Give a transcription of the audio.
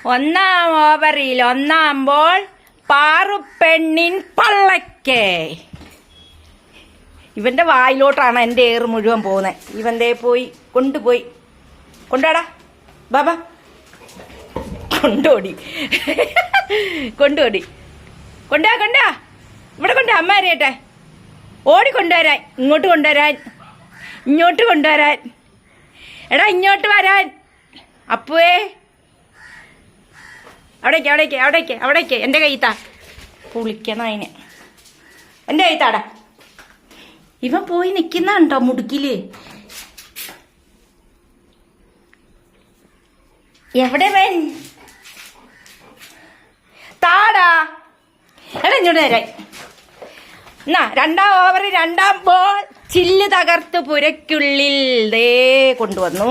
ഒന്നാം ഓവറിൽ ഒന്നാം ബോൾ പാറുപ്പെണ്ണിൻ പള്ളക്കേ. ഇവന്റെ വായിലോട്ടാണ് എൻ്റെ ഏറ് മുഴുവൻ പോകുന്നത്. ഇവന്റെ പോയി കൊണ്ടുപോടാ ബാബാ, കൊണ്ടോടി കൊണ്ടാ ഇവിടെ കൊണ്ടാ. അമ്മ അറിയട്ടെ, ഓടിക്കൊണ്ടുവരാൻ, ഇങ്ങോട്ട് കൊണ്ടുവരാൻ. എടാ ഇങ്ങോട്ട് വരാൻ. അപ്പുവേ അവിടേക്ക് എൻ്റെ കൈത്താ. പുളിക്കണം അതിന്. എൻ്റെ കൈത്താടാ. ഇവൻ പോയി നിൽക്കുന്നുണ്ടോ മുടുക്കില്? എവിടെ വേൻ താടാ. എടാ ഇങ്ങോട്ട് വരാൻ. എന്നാ രണ്ടാം ഓവർ രണ്ടാം ബോൾ ചില്ല് തകർത്ത് പുരയ്ക്കുള്ളിൽ ദേ കൊണ്ടുവന്നു.